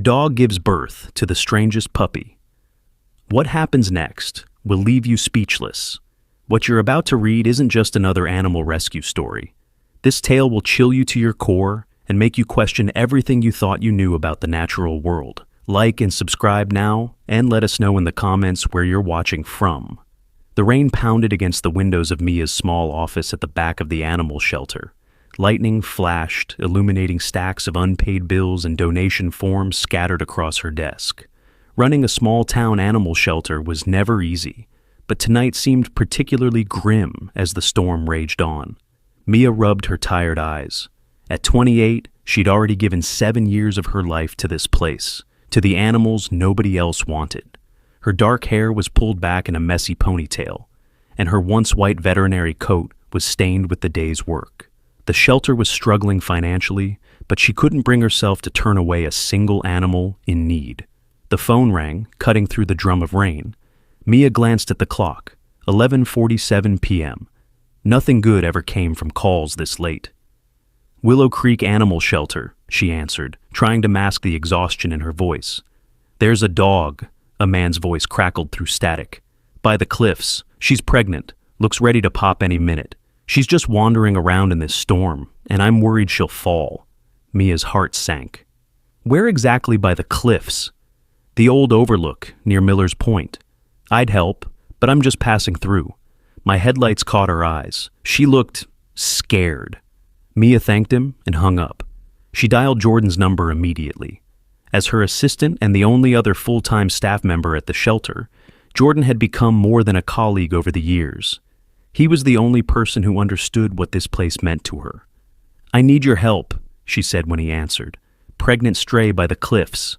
Dog gives birth to the strangest puppy. What happens next will leave you speechless. What you're about to read isn't just another animal rescue story. This tale will chill you to your core and make you question everything you thought you knew about the natural world. Like and subscribe now, and let us know in the comments where you're watching from. The rain pounded against the windows of Mia's small office at the back of the animal shelter. Lightning flashed, illuminating stacks of unpaid bills and donation forms scattered across her desk. Running a small-town animal shelter was never easy, but tonight seemed particularly grim as the storm raged on. Mia rubbed her tired eyes. At 28, she'd already given 7 years of her life to this place, to the animals nobody else wanted. Her dark hair was pulled back in a messy ponytail, and her once white veterinary coat was stained with the day's work. The shelter was struggling financially, but she couldn't bring herself to turn away a single animal in need. The phone rang, cutting through the drum of rain. Mia glanced at the clock, 11:47 p.m. Nothing good ever came from calls this late. "Willow Creek Animal Shelter," she answered, trying to mask the exhaustion in her voice. "There's a dog," a man's voice crackled through static. "By the cliffs. She's pregnant. Looks ready to pop any minute. She's just wandering around in this storm, and I'm worried she'll fall." Mia's heart sank. "Where exactly by the cliffs?" "The old overlook, near Miller's Point. I'd help, but I'm just passing through." My headlights caught her eyes. She looked scared. Mia thanked him and hung up. She dialed Jordan's number immediately. As her assistant and the only other full-time staff member at the shelter, Jordan had become more than a colleague over the years. He was the only person who understood what this place meant to her. "I need your help," she said when he answered. "Pregnant stray by the cliffs."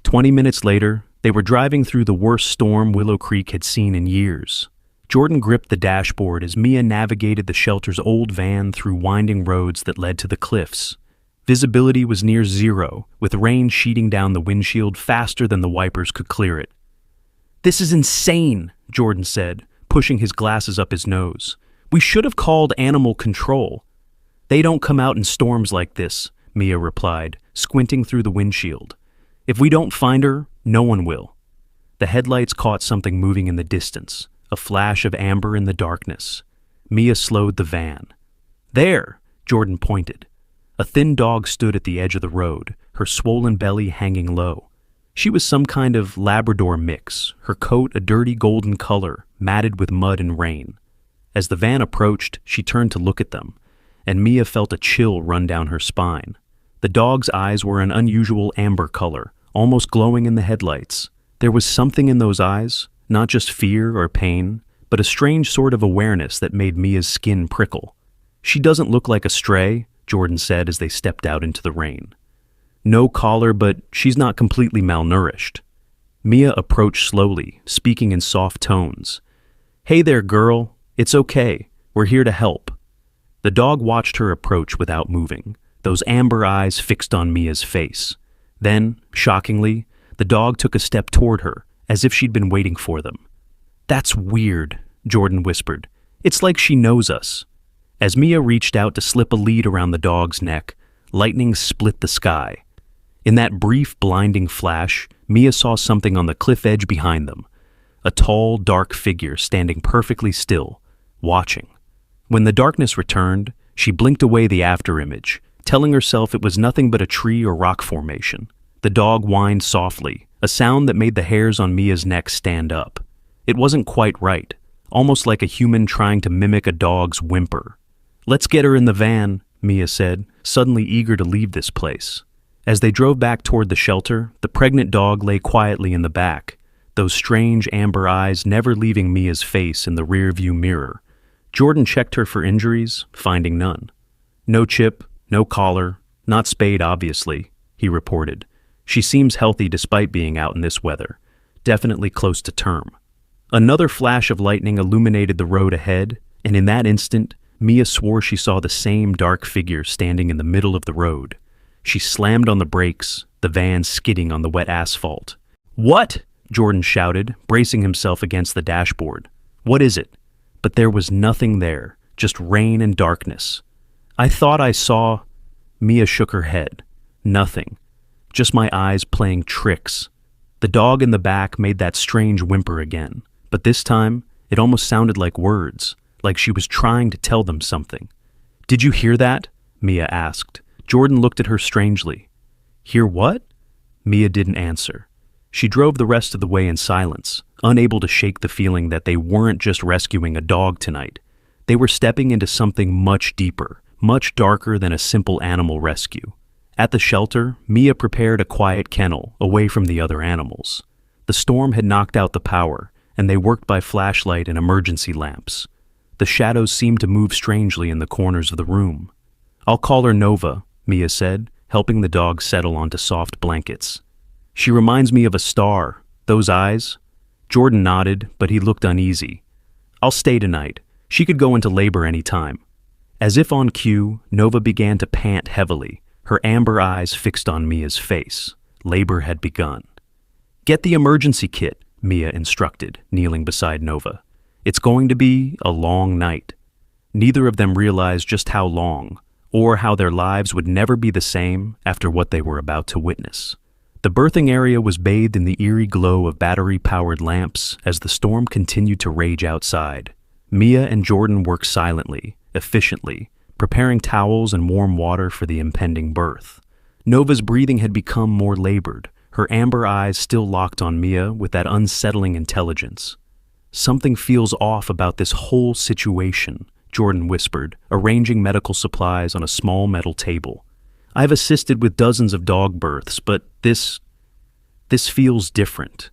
20 minutes later, they were driving through the worst storm Willow Creek had seen in years. Jordan gripped the dashboard as Mia navigated the shelter's old van through winding roads that led to the cliffs. Visibility was near zero, with rain sheeting down the windshield faster than the wipers could clear it. "This is insane," Jordan said, pushing his glasses up his nose. "We should have called animal control." "They don't come out in storms like this," Mia replied, squinting through the windshield. "If we don't find her, no one will." The headlights caught something moving in the distance, a flash of amber in the darkness. Mia slowed the van. "There!" Jordan pointed. A thin dog stood at the edge of the road, her swollen belly hanging low. She was some kind of Labrador mix, her coat a dirty golden color, matted with mud and rain. As the van approached, she turned to look at them, and Mia felt a chill run down her spine. The dog's eyes were an unusual amber color, almost glowing in the headlights. There was something in those eyes, not just fear or pain, but a strange sort of awareness that made Mia's skin prickle. "She doesn't look like a stray," Jordan said as they stepped out into the rain. "No collar, but she's not completely malnourished." Mia approached slowly, speaking in soft tones. "Hey there, girl. It's okay. We're here to help." The dog watched her approach without moving, those amber eyes fixed on Mia's face. Then, shockingly, the dog took a step toward her, as if she'd been waiting for them. "That's weird," Jordan whispered. "It's like she knows us." As Mia reached out to slip a lead around the dog's neck, lightning split the sky. In that brief, blinding flash, Mia saw something on the cliff edge behind them. A tall, dark figure standing perfectly still, watching. When the darkness returned, she blinked away the afterimage, telling herself it was nothing but a tree or rock formation. The dog whined softly, a sound that made the hairs on Mia's neck stand up. It wasn't quite right, almost like a human trying to mimic a dog's whimper. "Let's get her in the van," Mia said, suddenly eager to leave this place. As they drove back toward the shelter, the pregnant dog lay quietly in the back, those strange amber eyes never leaving Mia's face in the rearview mirror. Jordan checked her for injuries, finding none. "No chip, no collar, not spayed obviously," he reported. "She seems healthy despite being out in this weather, definitely close to term." Another flash of lightning illuminated the road ahead, and in that instant, Mia swore she saw the same dark figure standing in the middle of the road. She slammed on the brakes, the van skidding on the wet asphalt. "What?" Jordan shouted, bracing himself against the dashboard. "What is it?" But there was nothing there, just rain and darkness. "I thought I saw—" Mia shook her head. "Nothing. just my eyes playing tricks. The dog in the back made that strange whimper again, but this time it almost sounded like words, like she was trying to tell them something. "Did you hear that?" Mia asked. Jordan looked at her strangely. "Hear what?" Mia didn't answer. She drove the rest of the way in silence, unable to shake the feeling that they weren't just rescuing a dog tonight. They were stepping into something much deeper, much darker than a simple animal rescue. At the shelter, Mia prepared a quiet kennel away from the other animals. The storm had knocked out the power, and they worked by flashlight and emergency lamps. The shadows seemed to move strangely in the corners of the room. "I'll call her Nova," Mia said, helping the dog settle onto soft blankets. "She reminds me of a star. Those eyes." Jordan nodded, but he looked uneasy. "I'll stay tonight. She could go into labor any time." As if on cue, Nova began to pant heavily, her amber eyes fixed on Mia's face. Labor had begun. "Get the emergency kit," Mia instructed, kneeling beside Nova. "It's going to be a long night." Neither of them realized just how long, or how their lives would never be the same after what they were about to witness. The birthing area was bathed in the eerie glow of battery-powered lamps as the storm continued to rage outside. Mia and Jordan worked silently, efficiently, preparing towels and warm water for the impending birth. Nova's breathing had become more labored, her amber eyes still locked on Mia with that unsettling intelligence. "Something feels off about this whole situation," Jordan whispered, arranging medical supplies on a small metal table. "I've assisted with dozens of dog births, but this feels different."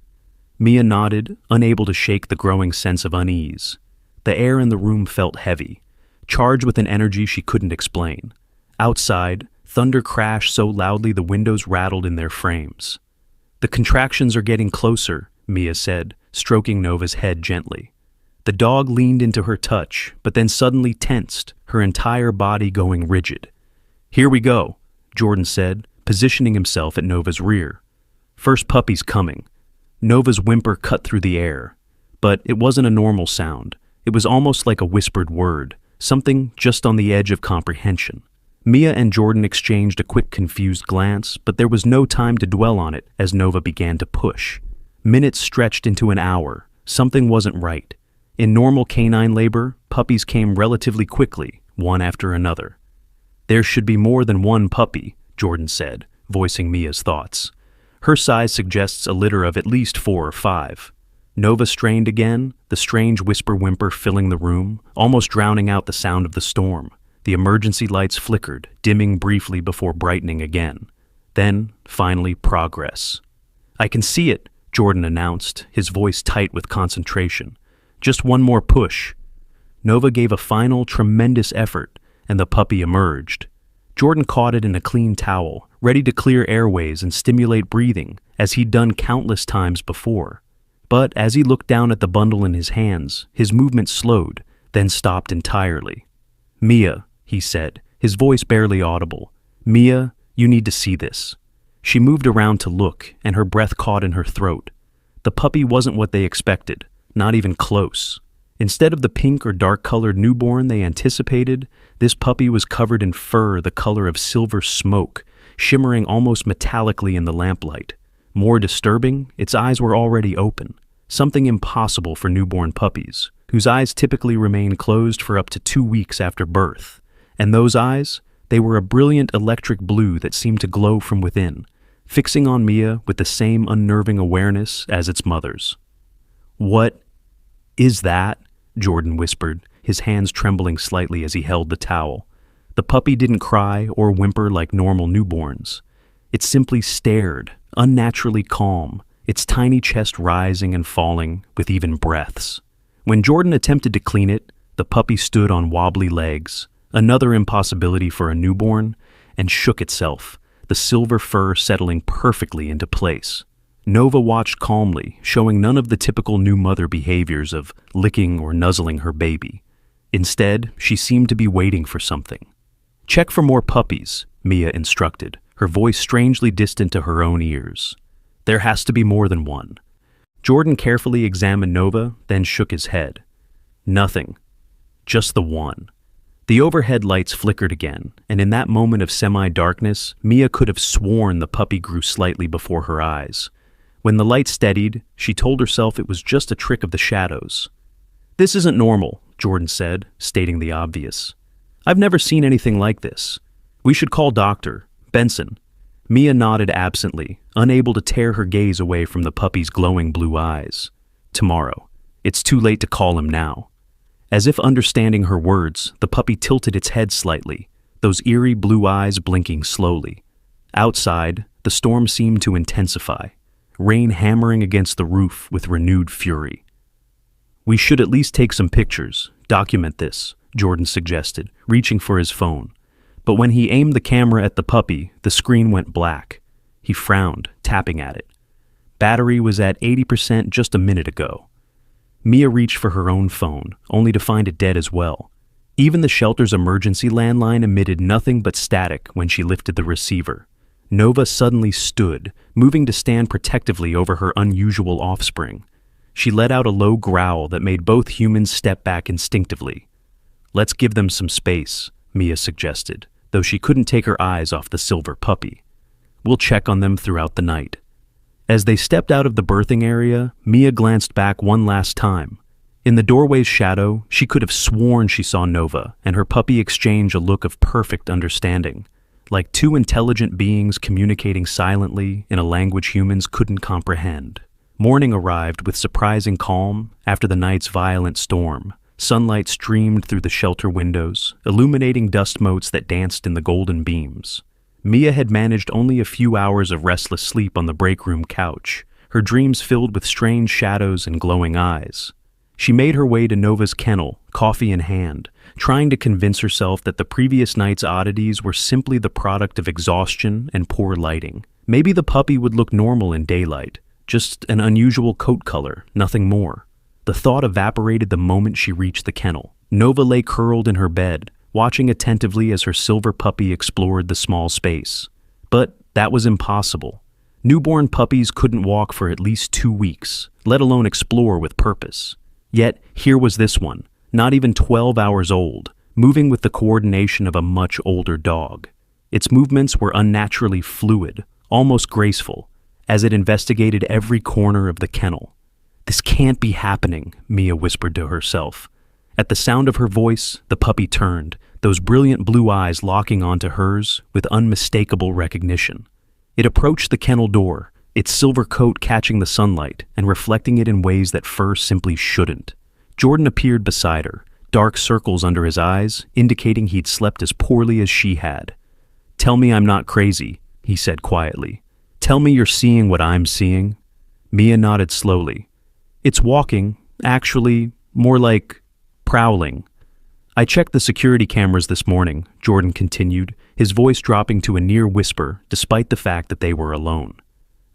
Mia nodded, unable to shake the growing sense of unease. The air in the room felt heavy, charged with an energy she couldn't explain. Outside, thunder crashed so loudly the windows rattled in their frames. "The contractions are getting closer," Mia said, stroking Nova's head gently. The dog leaned into her touch, but then suddenly tensed, her entire body going rigid. "Here we go," Jordan said, positioning himself at Nova's rear. "First puppy's coming." Nova's whimper cut through the air, but it wasn't a normal sound. It was almost like a whispered word, something just on the edge of comprehension. Mia and Jordan exchanged a quick, confused glance, but there was no time to dwell on it as Nova began to push. Minutes stretched into an hour. Something wasn't right. In normal canine labor, puppies came relatively quickly, one after another. "There should be more than one puppy," Jordan said, voicing Mia's thoughts. "Her size suggests a litter of at least 4 or 5. Nova strained again, the strange whimper filling the room, almost drowning out the sound of the storm. The emergency lights flickered, dimming briefly before brightening again. Then, finally, progress. "I can see it," Jordan announced, his voice tight with concentration. "Just one more push." Nova gave a final, tremendous effort, and the puppy emerged. Jordan caught it in a clean towel, ready to clear airways and stimulate breathing, as he'd done countless times before. But as he looked down at the bundle in his hands, his movement slowed, then stopped entirely. "Mia," he said, his voice barely audible. "Mia, you need to see this." She moved around to look, and her breath caught in her throat. The puppy wasn't what they expected, not even close. Instead of the pink or dark-colored newborn they anticipated, this puppy was covered in fur the color of silver smoke, shimmering almost metallically in the lamplight. More disturbing, its eyes were already open, something impossible for newborn puppies, whose eyes typically remain closed for up to 2 weeks after birth. And those eyes, they were a brilliant electric blue that seemed to glow from within, fixing on Mia with the same unnerving awareness as its mother's. "What is that?" Jordan whispered, his hands trembling slightly as he held the towel. The puppy didn't cry or whimper like normal newborns. It simply stared, unnaturally calm, its tiny chest rising and falling with even breaths. When Jordan attempted to clean it, the puppy stood on wobbly legs, another impossibility for a newborn, and shook itself, the silver fur settling perfectly into place. Nova watched calmly, showing none of the typical new mother behaviors of licking or nuzzling her baby. Instead, she seemed to be waiting for something. "Check for more puppies," Mia instructed, her voice strangely distant to her own ears. "There has to be more than one." Jordan carefully examined Nova, then shook his head. "Nothing. Just the one." The overhead lights flickered again, and in that moment of semi-darkness, Mia could have sworn the puppy grew slightly before her eyes. When the light steadied, she told herself it was just a trick of the shadows. "This isn't normal," Jordan said, stating the obvious. "I've never seen anything like this. We should call Dr. Benson." Mia nodded absently, unable to tear her gaze away from the puppy's glowing blue eyes. "Tomorrow. It's too late to call him now." As if understanding her words, the puppy tilted its head slightly, those eerie blue eyes blinking slowly. Outside, the storm seemed to intensify, rain hammering against the roof with renewed fury. "We should at least take some pictures, document this," Jordan suggested, reaching for his phone. But when he aimed the camera at the puppy, the screen went black. He frowned, tapping at it. Battery was at 80% just a minute ago. Mia reached for her own phone, only to find it dead as well. Even the shelter's emergency landline emitted nothing but static when she lifted the receiver. Nova suddenly stood, moving to stand protectively over her unusual offspring. She let out a low growl that made both humans step back instinctively. "Let's give them some space," Mia suggested, though she couldn't take her eyes off the silver puppy. "We'll check on them throughout the night." As they stepped out of the birthing area, Mia glanced back one last time. In the doorway's shadow, she could have sworn she saw Nova and her puppy exchange a look of perfect understanding, like two intelligent beings communicating silently in a language humans couldn't comprehend. Morning arrived with surprising calm after the night's violent storm. Sunlight streamed through the shelter windows, illuminating dust motes that danced in the golden beams. Mia had managed only a few hours of restless sleep on the break room couch, her dreams filled with strange shadows and glowing eyes. She made her way to Nova's kennel, coffee in hand, trying to convince herself that the previous night's oddities were simply the product of exhaustion and poor lighting. Maybe the puppy would look normal in daylight, just an unusual coat color, nothing more. The thought evaporated the moment she reached the kennel. Nova lay curled in her bed, watching attentively as her silver puppy explored the small space. But that was impossible. Newborn puppies couldn't walk for at least 2 weeks, let alone explore with purpose. Yet, here was this one, not even 12 hours old, moving with the coordination of a much older dog. Its movements were unnaturally fluid, almost graceful, as it investigated every corner of the kennel. "This can't be happening," Mia whispered to herself. At the sound of her voice, the puppy turned, those brilliant blue eyes locking onto hers with unmistakable recognition. It approached the kennel door, its silver coat catching the sunlight and reflecting it in ways that fur simply shouldn't. Jordan appeared beside her, dark circles under his eyes, indicating he'd slept as poorly as she had. "Tell me I'm not crazy," he said quietly. "Tell me you're seeing what I'm seeing." Mia nodded slowly. "It's walking, actually, more like prowling." "I checked the security cameras this morning," Jordan continued, his voice dropping to a near whisper despite the fact that they were alone.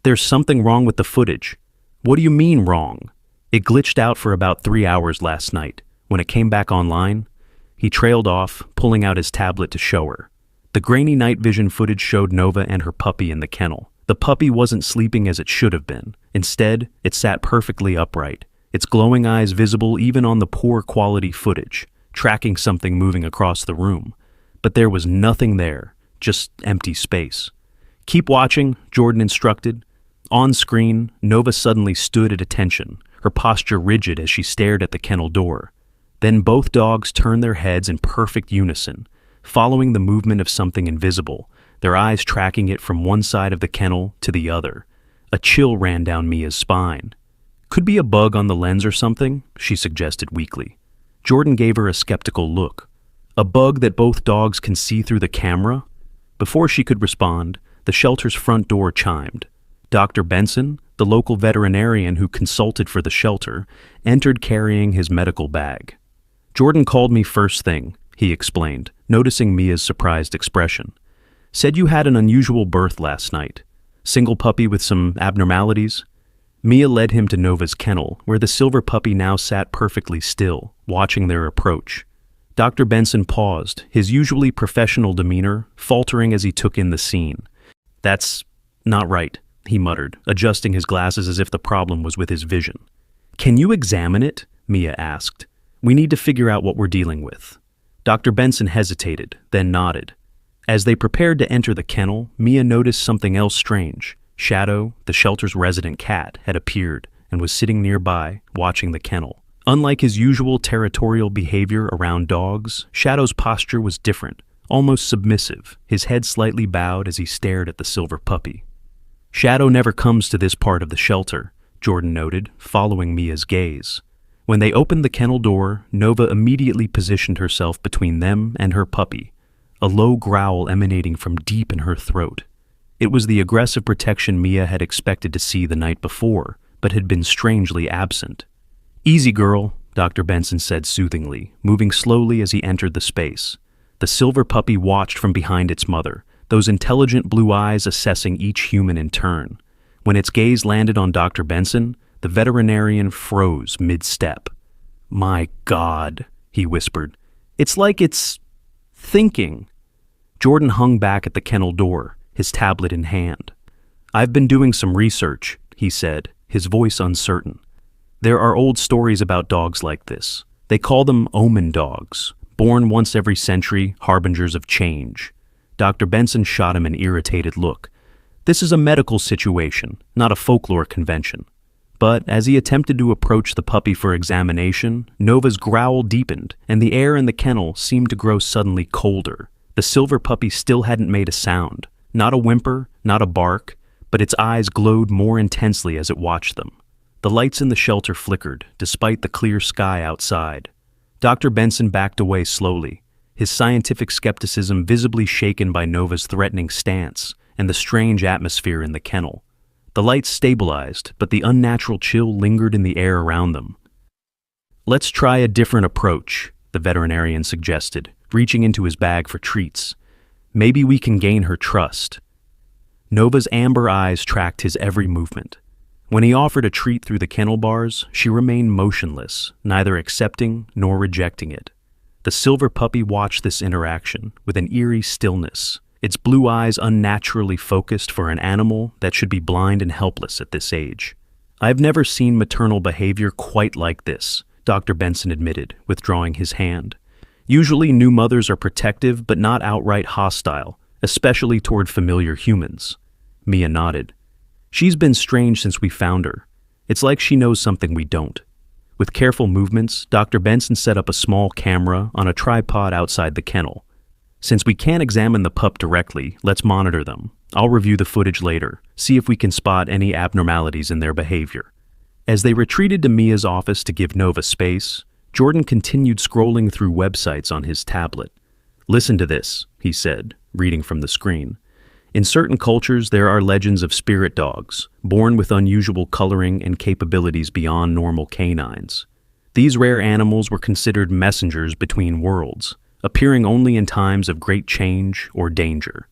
"There's something wrong with the footage." "What do you mean wrong?" "It glitched out for about 3 hours last night. When it came back online," he trailed off, pulling out his tablet to show her. The grainy night vision footage showed Nova and her puppy in the kennel. The puppy wasn't sleeping as it should have been. Instead, it sat perfectly upright, its glowing eyes visible even on the poor quality footage, tracking something moving across the room. But there was nothing there, just empty space. "Keep watching," Jordan instructed. On screen, Nova suddenly stood at attention, her posture rigid as she stared at the kennel door. Then both dogs turned their heads in perfect unison, following the movement of something invisible, their eyes tracking it from one side of the kennel to the other. A chill ran down Mia's spine. "Could be a bug on the lens or something," she suggested weakly. Jordan gave her a skeptical look. "A bug that both dogs can see through the camera?" Before she could respond, the shelter's front door chimed. Dr. Benson, the local veterinarian who consulted for the shelter, entered carrying his medical bag. "Jordan called me first thing," he explained, noticing Mia's surprised expression. "Said you had an unusual birth last night. Single puppy with some abnormalities?" Mia led him to Nova's kennel, where the silver puppy now sat perfectly still, watching their approach. Dr. Benson paused, his usually professional demeanor faltering as he took in the scene. "That's not right," he muttered, adjusting his glasses as if the problem was with his vision. "Can you examine it?" Mia asked. "We need to figure out what we're dealing with." Dr. Benson hesitated, then nodded. As they prepared to enter the kennel, Mia noticed something else strange. Shadow, the shelter's resident cat, had appeared and was sitting nearby, watching the kennel. Unlike his usual territorial behavior around dogs, Shadow's posture was different, almost submissive, his head slightly bowed as he stared at the silver puppy. Shadow never comes to this part of the shelter, Jordan noted, following Mia's gaze. When they opened the kennel door, Nova immediately positioned herself between them and her puppy, a low growl emanating from deep in her throat. It was the aggressive protection Mia had expected to see the night before, but had been strangely absent. "Easy, girl," Dr. Benson said soothingly, moving slowly as he entered the space. The silver puppy watched from behind its mother, those intelligent blue eyes assessing each human in turn. When its gaze landed on Dr. Benson, the veterinarian froze mid-step. "My God," he whispered. "It's like it's thinking." Jordan hung back at the kennel door, his tablet in hand. "I've been doing some research," he said, his voice uncertain. "There are old stories about dogs like this. They call them omen dogs, born once every century, harbingers of change." Dr. Benson shot him an irritated look. "This is a medical situation, not a folklore convention." But as he attempted to approach the puppy for examination, Nova's growl deepened, and the air in the kennel seemed to grow suddenly colder. The silver puppy still hadn't made a sound, not a whimper, not a bark, but its eyes glowed more intensely as it watched them. The lights in the shelter flickered, despite the clear sky outside. Dr. Benson backed away slowly, his scientific skepticism visibly shaken by Nova's threatening stance and the strange atmosphere in the kennel. The lights stabilized, but the unnatural chill lingered in the air around them. "Let's try a different approach," the veterinarian suggested, reaching into his bag for treats. "Maybe we can gain her trust." Nova's amber eyes tracked his every movement. When he offered a treat through the kennel bars, she remained motionless, neither accepting nor rejecting it. The silver puppy watched this interaction with an eerie stillness, its blue eyes unnaturally focused for an animal that should be blind and helpless at this age. "I've never seen maternal behavior quite like this," Dr. Benson admitted, withdrawing his hand. "Usually new mothers are protective but not outright hostile, especially toward familiar humans." Mia nodded. "She's been strange since we found her. It's like she knows something we don't." With careful movements, Dr. Benson set up a small camera on a tripod outside the kennel. "Since we can't examine the pup directly, let's monitor them. I'll review the footage later, see if we can spot any abnormalities in their behavior." As they retreated to Mia's office to give Nova space, Jordan continued scrolling through websites on his tablet. "Listen to this," he said, reading from the screen. "In certain cultures, there are legends of spirit dogs, born with unusual coloring and capabilities beyond normal canines. These rare animals were considered messengers between worlds, appearing only in times of great change or danger."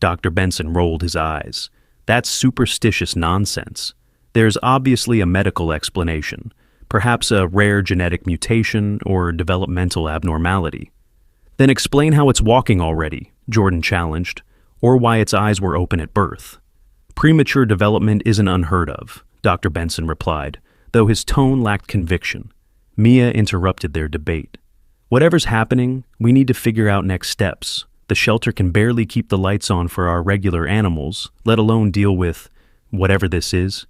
Dr. Benson rolled his eyes. "That's superstitious nonsense. There's obviously a medical explanation, perhaps a rare genetic mutation or developmental abnormality." "Then explain how it's walking already," Jordan challenged, "or why its eyes were open at birth." "Premature development isn't unheard of," Dr. Benson replied, though his tone lacked conviction. Mia interrupted their debate. "Whatever's happening, we need to figure out next steps. The shelter can barely keep the lights on for our regular animals, let alone deal with whatever this is."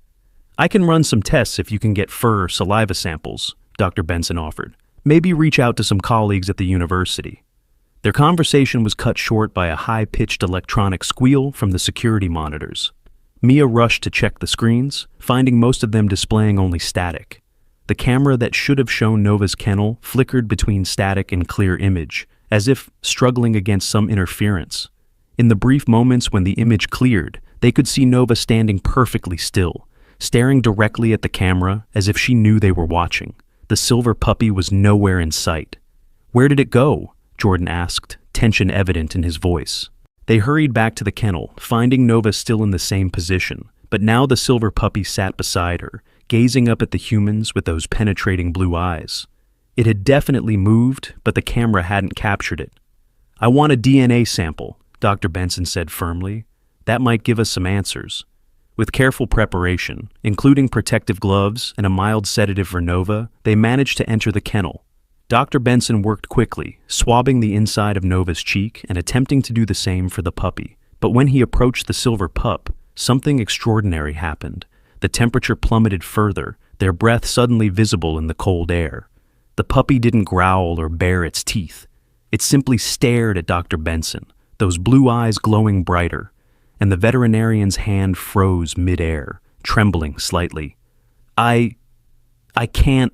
"I can run some tests if you can get fur or saliva samples," Dr. Benson offered. "Maybe reach out to some colleagues at the university." Their conversation was cut short by a high-pitched electronic squeal from the security monitors. Mia rushed to check the screens, finding most of them displaying only static. The camera that should have shown Nova's kennel flickered between static and clear image, as if struggling against some interference. In the brief moments when the image cleared, they could see Nova standing perfectly still, staring directly at the camera as if she knew they were watching. The silver puppy was nowhere in sight. "Where did it go?" Jordan asked, tension evident in his voice. They hurried back to the kennel, finding Nova still in the same position, but now the silver puppy sat beside her, gazing up at the humans with those penetrating blue eyes. It had definitely moved, but the camera hadn't captured it. "I want a DNA sample," Dr. Benson said firmly. "That might give us some answers." With careful preparation, including protective gloves and a mild sedative for Nova, they managed to enter the kennel. Dr. Benson worked quickly, swabbing the inside of Nova's cheek and attempting to do the same for the puppy. But when he approached the silver pup, something extraordinary happened. The temperature plummeted further, their breath suddenly visible in the cold air. The puppy didn't growl or bare its teeth. It simply stared at Dr. Benson, those blue eyes glowing brighter, and the veterinarian's hand froze mid-air, trembling slightly. I can't,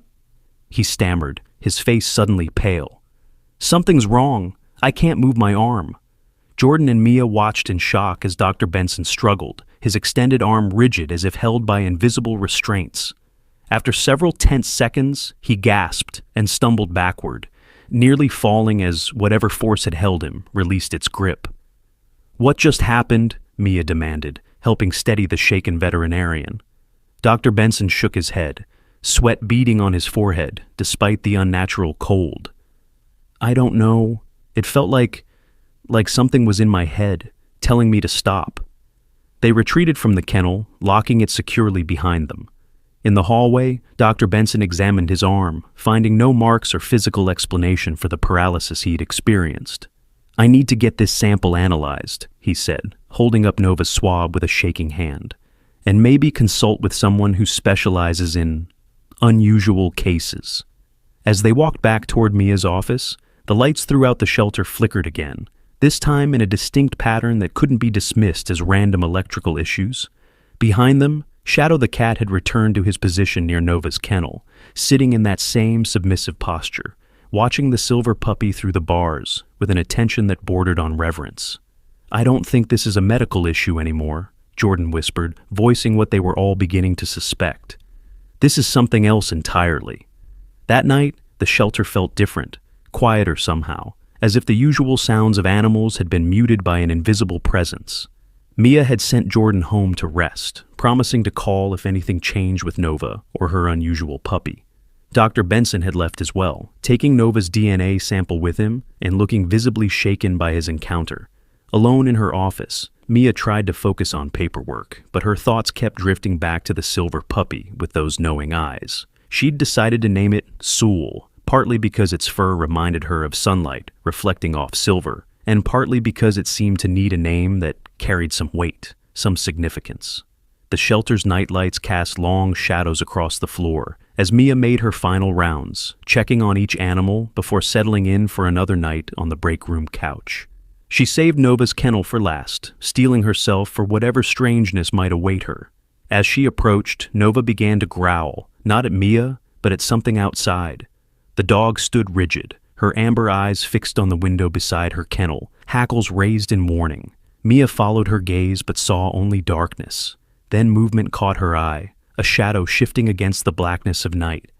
he stammered, his face suddenly pale. Something's wrong. I can't move my arm. Jordan and Mia watched in shock as Dr. Benson struggled, his extended arm rigid as if held by invisible restraints. After several tense seconds, he gasped and stumbled backward, nearly falling as whatever force had held him released its grip. "What just happened?" Mia demanded, helping steady the shaken veterinarian. Dr. Benson shook his head, sweat beading on his forehead despite the unnatural cold. "I don't know. It felt like something was in my head, telling me to stop." They retreated from the kennel, locking it securely behind them. In the hallway, Dr. Benson examined his arm, finding no marks or physical explanation for the paralysis he'd experienced. "I need to get this sample analyzed," he said, holding up Nova's swab with a shaking hand, "and maybe consult with someone who specializes in unusual cases." As they walked back toward Mia's office, the lights throughout the shelter flickered again, this time in a distinct pattern that couldn't be dismissed as random electrical issues. Behind them, Shadow the cat had returned to his position near Nova's kennel, sitting in that same submissive posture, watching the silver puppy through the bars with an attention that bordered on reverence. "I don't think this is a medical issue anymore," Jordan whispered, voicing what they were all beginning to suspect. "This is something else entirely." That night, the shelter felt different, quieter somehow, as if the usual sounds of animals had been muted by an invisible presence. Mia had sent Jordan home to rest, promising to call if anything changed with Nova or her unusual puppy. Dr. Benson had left as well, taking Nova's DNA sample with him and looking visibly shaken by his encounter. Alone in her office, Mia tried to focus on paperwork, but her thoughts kept drifting back to the silver puppy with those knowing eyes. She'd decided to name it Soul, partly because its fur reminded her of sunlight reflecting off silver, and partly because it seemed to need a name that carried some weight, some significance. The shelter's nightlights cast long shadows across the floor as Mia made her final rounds, checking on each animal before settling in for another night on the break room couch. She saved Nova's kennel for last, steeling herself for whatever strangeness might await her. As she approached, Nova began to growl, not at Mia, but at something outside. The dog stood rigid, her amber eyes fixed on the window beside her kennel, hackles raised in warning. Mia followed her gaze but saw only darkness. Then movement caught her eye, a shadow shifting against the blackness of night.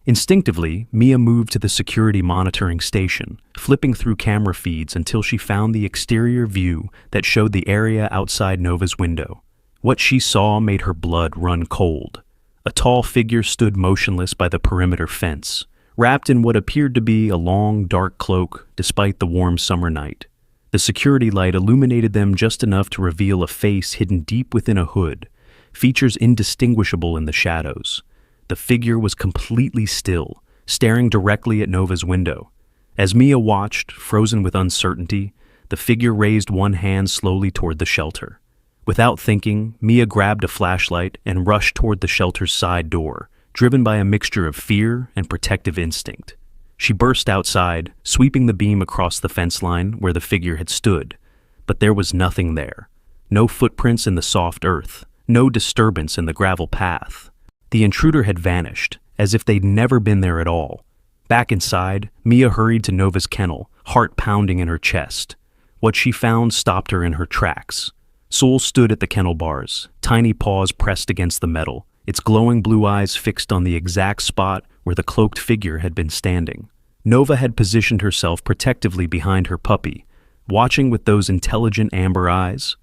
Instinctively, Mia moved to the security monitoring station, flipping through camera feeds until she found the exterior view that showed the area outside Nova's window. What she saw made her blood run cold. A tall figure stood motionless by the perimeter fence, wrapped in what appeared to be a long, dark cloak despite the warm summer night. The security light illuminated them just enough to reveal a face hidden deep within a hood, features indistinguishable in the shadows. The figure was completely still, staring directly at Nova's window. As Mia watched, frozen with uncertainty, the figure raised one hand slowly toward the shelter. Without thinking, Mia grabbed a flashlight and rushed toward the shelter's side door, driven by a mixture of fear and protective instinct. She burst outside, sweeping the beam across the fence line where the figure had stood. But there was nothing there. No footprints in the soft earth, no disturbance in the gravel path. The intruder had vanished, as if they'd never been there at all. Back inside, Mia hurried to Nova's kennel, heart pounding in her chest. What she found stopped her in her tracks. Soul stood at the kennel bars, tiny paws pressed against the metal, its glowing blue eyes fixed on the exact spot where the cloaked figure had been standing. Nova had positioned herself protectively behind her puppy, watching with those intelligent amber eyes.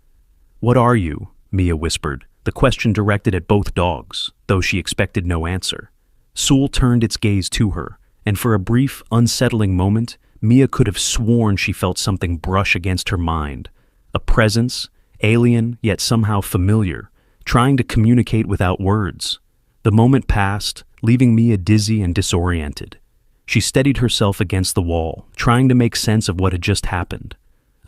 "What are you?" Mia whispered, the question directed at both dogs, though she expected no answer. Soul turned its gaze to her, and for a brief, unsettling moment, Mia could have sworn she felt something brush against her mind. A presence, alien yet somehow familiar, trying to communicate without words. The moment passed, leaving Mia dizzy and disoriented. She steadied herself against the wall, trying to make sense of what had just happened.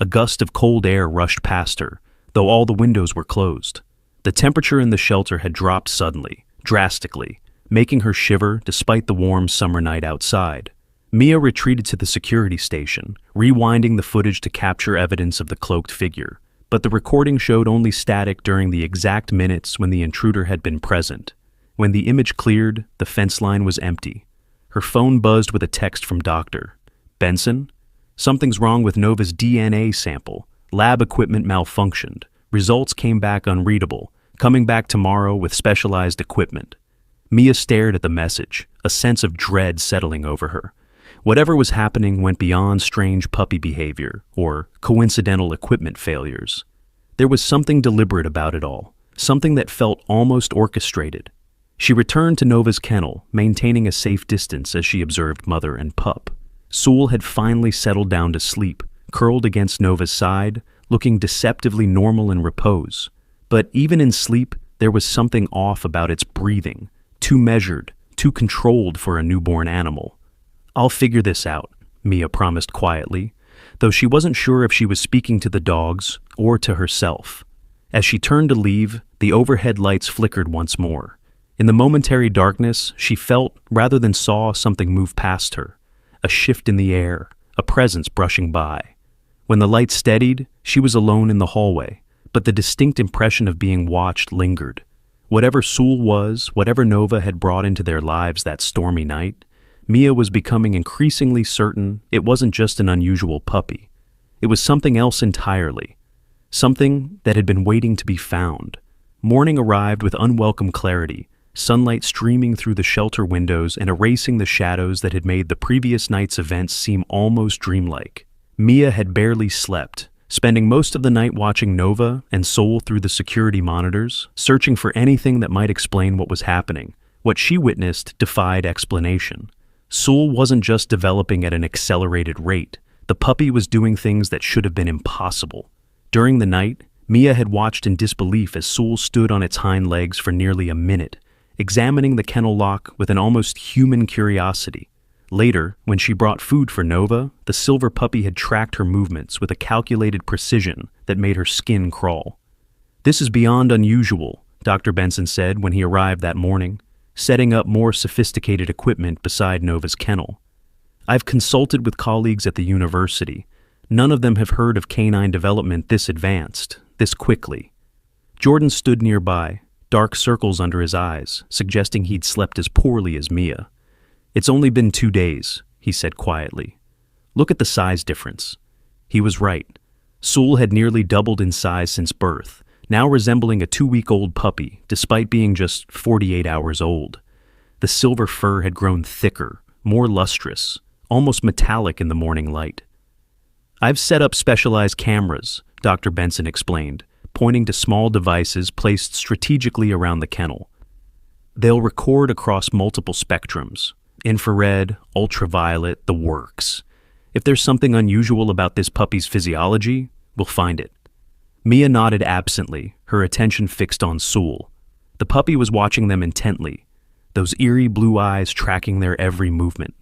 A gust of cold air rushed past her, though all the windows were closed. The temperature in the shelter had dropped suddenly, drastically, making her shiver despite the warm summer night outside. Mia retreated to the security station, rewinding the footage to capture evidence of the cloaked figure, but the recording showed only static during the exact minutes when the intruder had been present. When the image cleared, the fence line was empty. Her phone buzzed with a text from Dr. Benson? Something's wrong with Nova's DNA sample. Lab equipment malfunctioned. Results came back unreadable, coming back tomorrow with specialized equipment. Mia stared at the message, a sense of dread settling over her. Whatever was happening went beyond strange puppy behavior or coincidental equipment failures. There was something deliberate about it all, something that felt almost orchestrated. She returned to Nova's kennel, maintaining a safe distance as she observed mother and pup. Sewell had finally settled down to sleep, curled against Nova's side, looking deceptively normal in repose. But even in sleep, there was something off about its breathing, too measured, too controlled for a newborn animal. "I'll figure this out," Mia promised quietly, though she wasn't sure if she was speaking to the dogs or to herself. As she turned to leave, the overhead lights flickered once more. In the momentary darkness, she felt, rather than saw, something move past her. A shift in the air, a presence brushing by. When the light steadied, she was alone in the hallway, but the distinct impression of being watched lingered. Whatever Sewell was, whatever Nova had brought into their lives that stormy night, Mia was becoming increasingly certain it wasn't just an unusual puppy. It was something else entirely. Something that had been waiting to be found. Morning arrived with unwelcome clarity, sunlight streaming through the shelter windows and erasing the shadows that had made the previous night's events seem almost dreamlike. Mia had barely slept, spending most of the night watching Nova and Sewell through the security monitors, searching for anything that might explain what was happening. What she witnessed defied explanation. Sewell wasn't just developing at an accelerated rate. The puppy was doing things that should have been impossible. During the night, Mia had watched in disbelief as Sewell stood on its hind legs for nearly a minute, examining the kennel lock with an almost human curiosity. Later, when she brought food for Nova, the silver puppy had tracked her movements with a calculated precision that made her skin crawl. "This is beyond unusual," Dr. Benson said when he arrived that morning, setting up more sophisticated equipment beside Nova's kennel. "I've consulted with colleagues at the university. None of them have heard of canine development this advanced, this quickly." Jordan stood nearby, dark circles under his eyes, suggesting he'd slept as poorly as Mia. "It's only been 2 days, he said quietly. "Look at the size difference." He was right. Sewell had nearly doubled in size since birth, now resembling a 2-week-old puppy, despite being just 48 hours old. The silver fur had grown thicker, more lustrous, almost metallic in the morning light. "I've set up specialized cameras," Dr. Benson explained, pointing to small devices placed strategically around the kennel. "They'll record across multiple spectrums. Infrared, ultraviolet, the works. If there's something unusual about this puppy's physiology, we'll find it." Mia nodded absently, her attention fixed on Sewell. The puppy was watching them intently, those eerie blue eyes tracking their every movement.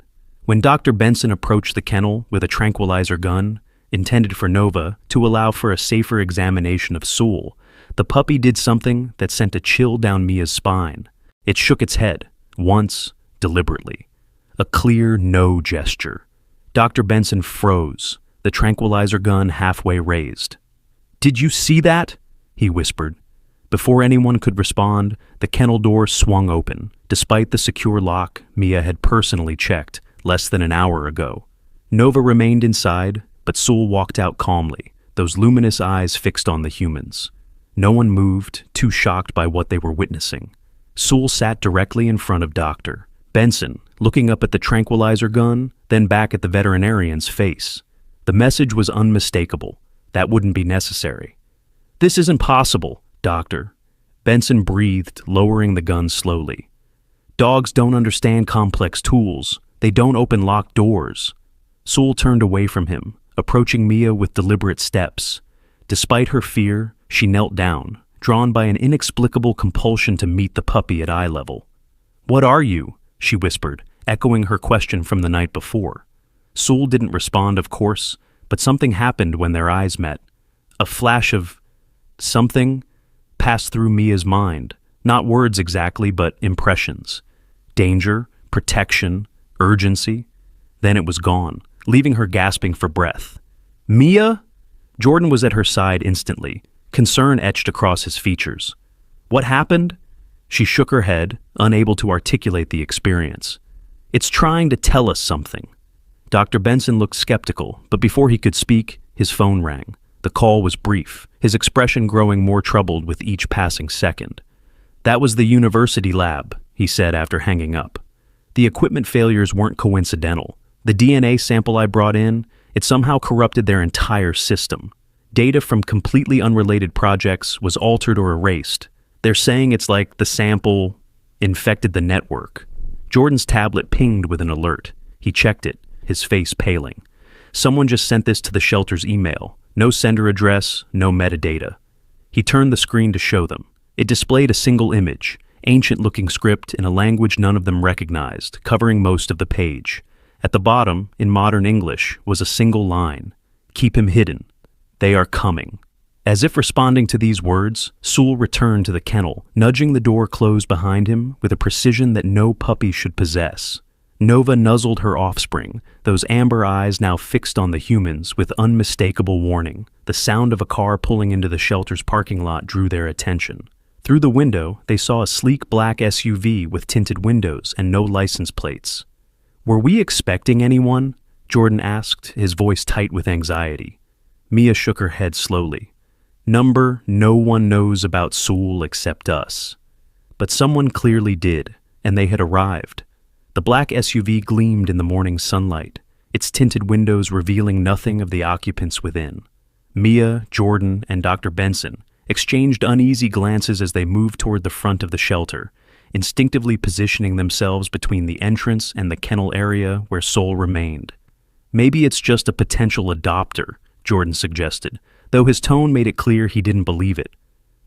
When Dr. Benson approached the kennel with a tranquilizer gun, intended for Nova, to allow for a safer examination of Sewell, the puppy did something that sent a chill down Mia's spine. It shook its head, once, deliberately. A clear no gesture. Dr. Benson froze, the tranquilizer gun halfway raised. "Did you see that?" he whispered. Before anyone could respond, the kennel door swung open, despite the secure lock Mia had personally checked less than an hour ago. Nova remained inside, but Sewell walked out calmly, those luminous eyes fixed on the humans. No one moved, too shocked by what they were witnessing. Sewell sat directly in front of Dr. Benson, looking up at the tranquilizer gun, then back at the veterinarian's face. The message was unmistakable. That wouldn't be necessary. "This isn't possible, Doctor." Benson breathed, lowering the gun slowly. "Dogs don't understand complex tools. They don't open locked doors." Sewell turned away from him, approaching Mia with deliberate steps. Despite her fear, she knelt down, drawn by an inexplicable compulsion to meet the puppy at eye level. "What are you?" she whispered, echoing her question from the night before. Sewell didn't respond, of course, but something happened when their eyes met. A flash of something passed through Mia's mind. Not words exactly, but impressions. Danger, protection, urgency. Then it was gone, leaving her gasping for breath. Mia? Jordan was at her side instantly, concern etched across his features. What happened? She shook her head, unable to articulate the experience. It's trying to tell us something. Dr. Benson looked skeptical, but before he could speak, his phone rang. The call was brief, his expression growing more troubled with each passing second. That was the university lab, he said after hanging up. The equipment failures weren't coincidental. The DNA sample I brought in, it somehow corrupted their entire system. Data from completely unrelated projects was altered or erased. They're saying it's like the sample infected the network. Jordan's tablet pinged with an alert. He checked it, his face paling. Someone just sent this to the shelter's email. No sender address, no metadata. He turned the screen to show them. It displayed a single image, ancient-looking script in a language none of them recognized, covering most of the page. At the bottom, in modern English, was a single line. Keep him hidden. They are coming. As if responding to these words, Sewell returned to the kennel, nudging the door closed behind him with a precision that no puppy should possess. Nova nuzzled her offspring, those amber eyes now fixed on the humans with unmistakable warning. The sound of a car pulling into the shelter's parking lot drew their attention. Through the window, they saw a sleek black SUV with tinted windows and no license plates. Were we expecting anyone? Jordan asked, his voice tight with anxiety. Mia shook her head slowly. Number, no one knows about Sewell except us. But someone clearly did, and they had arrived. The black SUV gleamed in the morning sunlight, its tinted windows revealing nothing of the occupants within. Mia, Jordan, and Dr. Benson exchanged uneasy glances as they moved toward the front of the shelter, instinctively positioning themselves between the entrance and the kennel area where Sewell remained. Maybe it's just a potential adopter, Jordan suggested, though his tone made it clear he didn't believe it.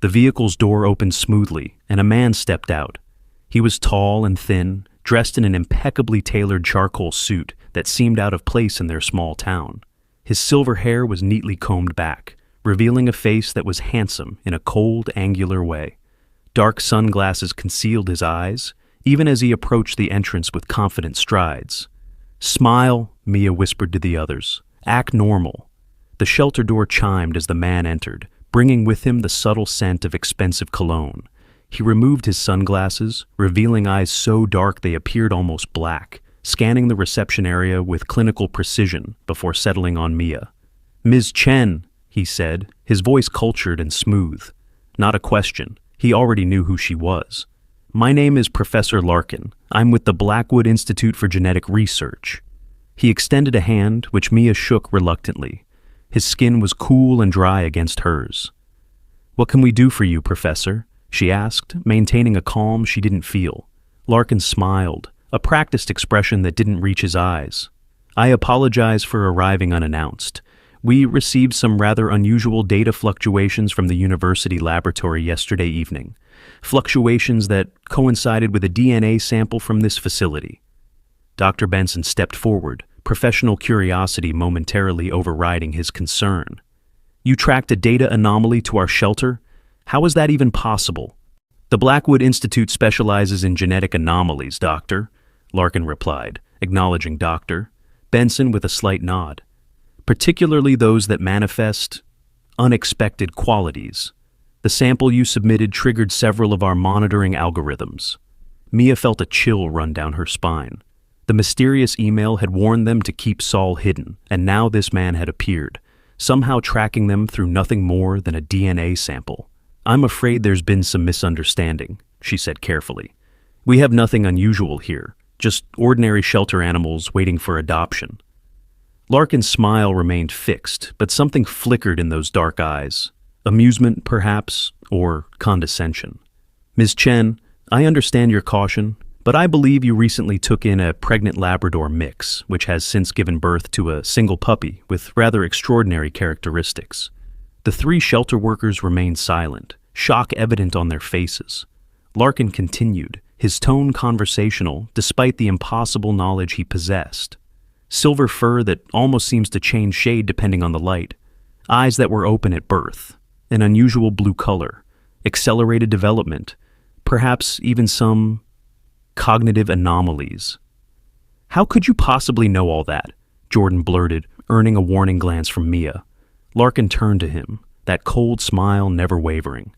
The vehicle's door opened smoothly, and a man stepped out. He was tall and thin, dressed in an impeccably tailored charcoal suit that seemed out of place in their small town. His silver hair was neatly combed back, revealing a face that was handsome in a cold, angular way. Dark sunglasses concealed his eyes, even as he approached the entrance with confident strides. Smile, Mia whispered to the others. Act normal. The shelter door chimed as the man entered, bringing with him the subtle scent of expensive cologne. He removed his sunglasses, revealing eyes so dark they appeared almost black, scanning the reception area with clinical precision before settling on Mia. Ms. Chen, he said, his voice cultured and smooth. Not a question. He already knew who she was. My name is Professor Larkin. I'm with the Blackwood Institute for Genetic Research. He extended a hand, which Mia shook reluctantly. His skin was cool and dry against hers. What can we do for you, Professor? She asked, maintaining a calm she didn't feel. Larkin smiled, a practiced expression that didn't reach his eyes. I apologize for arriving unannounced. We received some rather unusual data fluctuations from the university laboratory yesterday evening, fluctuations that coincided with a DNA sample from this facility. Dr. Benson stepped forward, professional curiosity momentarily overriding his concern. You tracked a data anomaly to our shelter? How is that even possible? The Blackwood Institute specializes in genetic anomalies, Doctor, Larkin replied, acknowledging Doctor. Benson with a slight nod. Particularly those that manifest unexpected qualities. The sample you submitted triggered several of our monitoring algorithms. Mia felt a chill run down her spine. The mysterious email had warned them to keep Saul hidden, and now this man had appeared, somehow tracking them through nothing more than a DNA sample. I'm afraid there's been some misunderstanding, she said carefully. We have nothing unusual here, just ordinary shelter animals waiting for adoption. Larkin's smile remained fixed, but something flickered in those dark eyes. Amusement, perhaps, or condescension. Ms. Chen, I understand your caution, but I believe you recently took in a pregnant Labrador mix, which has since given birth to a single puppy with rather extraordinary characteristics. The three shelter workers remained silent, shock evident on their faces. Larkin continued, his tone conversational despite the impossible knowledge he possessed. Silver fur that almost seems to change shade depending on the light, eyes that were open at birth, an unusual blue color, accelerated development, perhaps even some cognitive anomalies. "How could you possibly know all that?" Jordan blurted, earning a warning glance from Mia. Larkin turned to him, that cold smile never wavering.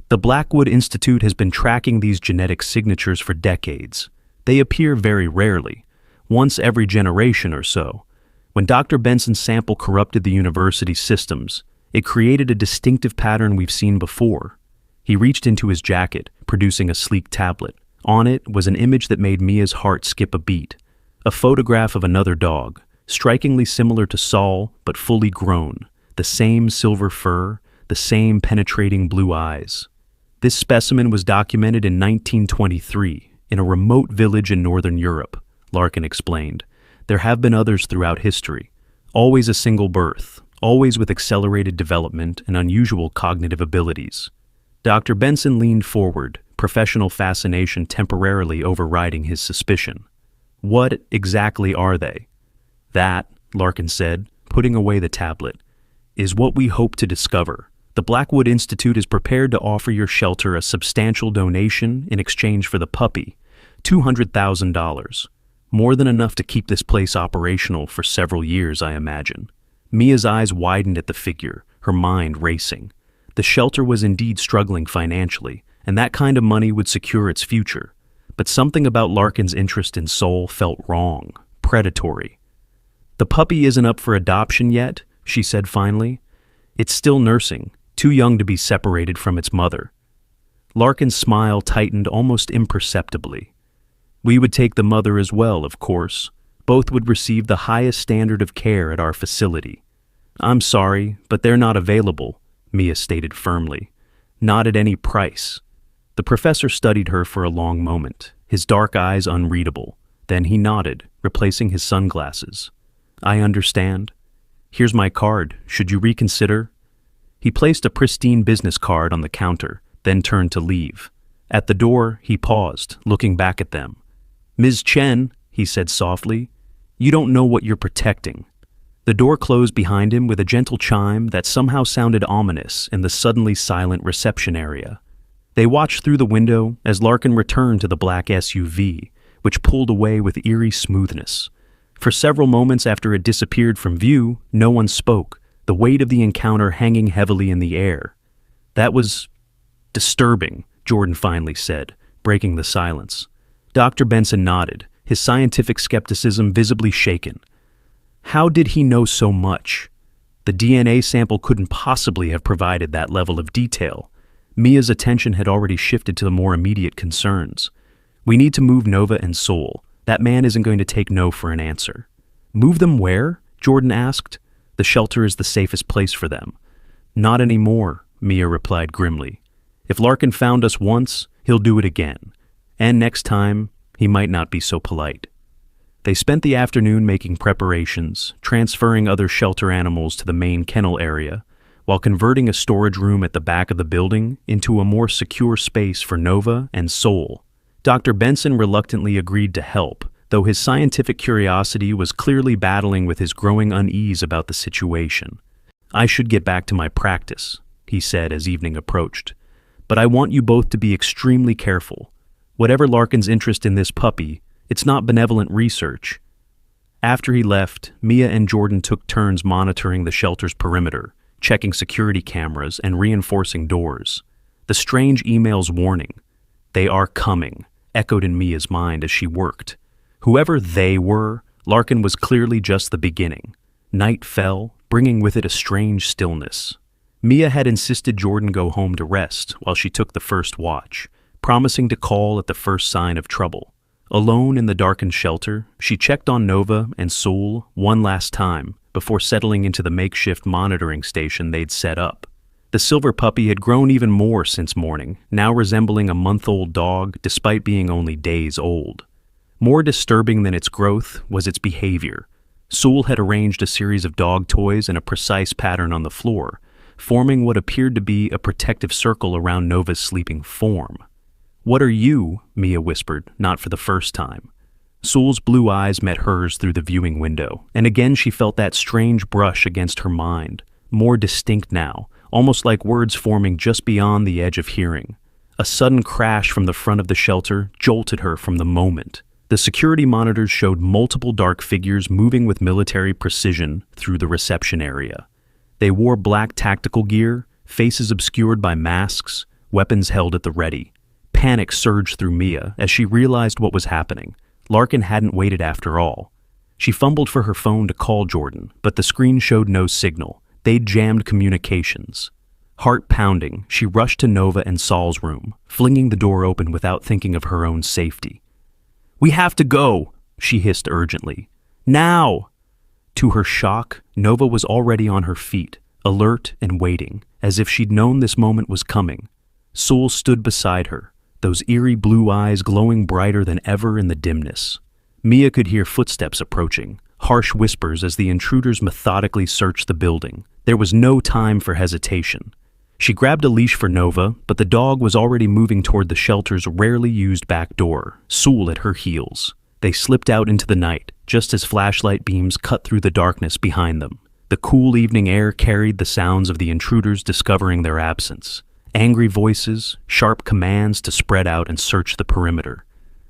"The Blackwood Institute has been tracking these genetic signatures for decades. They appear very rarely, once every generation or so. When Dr. Benson's sample corrupted the university's systems, it created a distinctive pattern we've seen before." He reached into his jacket, producing a sleek tablet. On it was an image that made Mia's heart skip a beat. A photograph of another dog, strikingly similar to Saul but fully grown, the same silver fur, the same penetrating blue eyes. This specimen was documented in 1923 in a remote village in northern Europe, Larkin explained. There have been others throughout history. Always a single birth, always with accelerated development and unusual cognitive abilities. Dr. Benson leaned forward, professional fascination temporarily overriding his suspicion. "What exactly are they?" "That," Larkin said, putting away the tablet, "is what we hope to discover. The Blackwood Institute is prepared to offer your shelter a substantial donation in exchange for the puppy, $200,000. More than enough to keep this place operational for several years, I imagine." Mia's eyes widened at the figure, her mind racing. The shelter was indeed struggling financially, and that kind of money would secure its future. But something about Larkin's interest in Soul felt wrong, predatory. "The puppy isn't up for adoption yet," she said finally. "It's still nursing, too young to be separated from its mother." Larkin's smile tightened almost imperceptibly. "We would take the mother as well, of course. Both would receive the highest standard of care at our facility." "I'm sorry, but they're not available," Mia stated firmly. "Not at any price." The professor studied her for a long moment, his dark eyes unreadable. Then he nodded, replacing his sunglasses. "I understand. Here's my card. Should you reconsider?" He placed a pristine business card on the counter, then turned to leave. At the door, he paused, looking back at them. "Ms. Chen," he said softly, "you don't know what you're protecting." The door closed behind him with a gentle chime that somehow sounded ominous in the suddenly silent reception area. They watched through the window as Larkin returned to the black SUV, which pulled away with eerie smoothness. For several moments after it disappeared from view, no one spoke, the weight of the encounter hanging heavily in the air. "That was disturbing," Jordan finally said, breaking the silence. Dr. Benson nodded, his scientific skepticism visibly shaken. How did he know so much? The DNA sample couldn't possibly have provided that level of detail. Mia's attention had already shifted to the more immediate concerns. "We need to move Nova and Soul. That man isn't going to take no for an answer." "Move them where?" Jordan asked. "The shelter is the safest place for them." "Not anymore," Mia replied grimly. "If Larkin found us once, he'll do it again. And next time, he might not be so polite." They spent the afternoon making preparations, transferring other shelter animals to the main kennel area, while converting a storage room at the back of the building into a more secure space for Nova and Soul. Dr. Benson reluctantly agreed to help, though his scientific curiosity was clearly battling with his growing unease about the situation. "I should get back to my practice," he said as evening approached. "But I want you both to be extremely careful. Whatever Larkin's interest in this puppy, it's not benevolent research." After he left, Mia and Jordan took turns monitoring the shelter's perimeter, checking security cameras and reinforcing doors. The strange email's warning, "They are coming," echoed in Mia's mind as she worked. Whoever they were, Larkin was clearly just the beginning. Night fell, bringing with it a strange stillness. Mia had insisted Jordan go home to rest while she took the first watch, promising to call at the first sign of trouble. Alone in the darkened shelter, she checked on Nova and Soul one last time before settling into the makeshift monitoring station they'd set up. The silver puppy had grown even more since morning, now resembling a month-old dog despite being only days old. More disturbing than its growth was its behavior. Soul had arranged a series of dog toys in a precise pattern on the floor, forming what appeared to be a protective circle around Nova's sleeping form. "What are you?" Mia whispered, not for the first time. Sul's blue eyes met hers through the viewing window, and again she felt that strange brush against her mind, more distinct now, almost like words forming just beyond the edge of hearing. A sudden crash from the front of the shelter jolted her from the moment. The security monitors showed multiple dark figures moving with military precision through the reception area. They wore black tactical gear, faces obscured by masks, weapons held at the ready. Panic surged through Mia as she realized what was happening. Larkin hadn't waited after all. She fumbled for her phone to call Jordan, but the screen showed no signal. They'd jammed communications. Heart pounding, she rushed to Nova and Saul's room, flinging the door open without thinking of her own safety. "We have to go," she hissed urgently. "Now!" To her shock, Nova was already on her feet, alert and waiting, as if she'd known this moment was coming. Sul stood beside her, those eerie blue eyes glowing brighter than ever in the dimness. Mia could hear footsteps approaching, harsh whispers as the intruders methodically searched the building. There was no time for hesitation. She grabbed a leash for Nova, but the dog was already moving toward the shelter's rarely used back door, Sul at her heels. They slipped out into the night, just as flashlight beams cut through the darkness behind them. The cool evening air carried the sounds of the intruders discovering their absence. Angry voices, sharp commands to spread out and search the perimeter.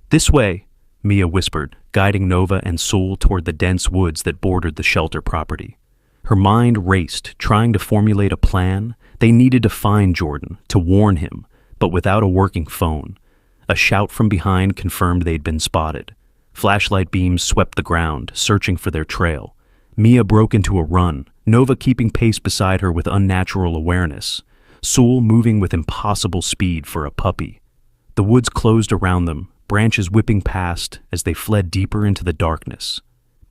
"This way," Mia whispered, guiding Nova and Sul toward the dense woods that bordered the shelter property. Her mind raced, trying to formulate a plan. They needed to find Jordan, to warn him, but without a working phone. A shout from behind confirmed they'd been spotted. Flashlight beams swept the ground, searching for their trail. Mia broke into a run, Nova keeping pace beside her with unnatural awareness. Sul moving with impossible speed for a puppy. The woods closed around them, branches whipping past as they fled deeper into the darkness.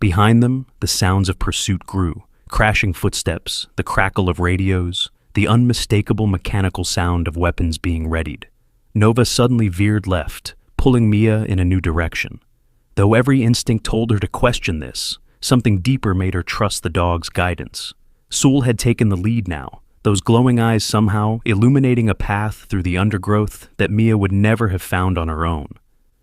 Behind them, the sounds of pursuit grew, crashing footsteps, the crackle of radios, the unmistakable mechanical sound of weapons being readied. Nova suddenly veered left, pulling Mia in a new direction. Though every instinct told her to question this, something deeper made her trust the dog's guidance. Sul had taken the lead now, those glowing eyes somehow illuminating a path through the undergrowth that Mia would never have found on her own.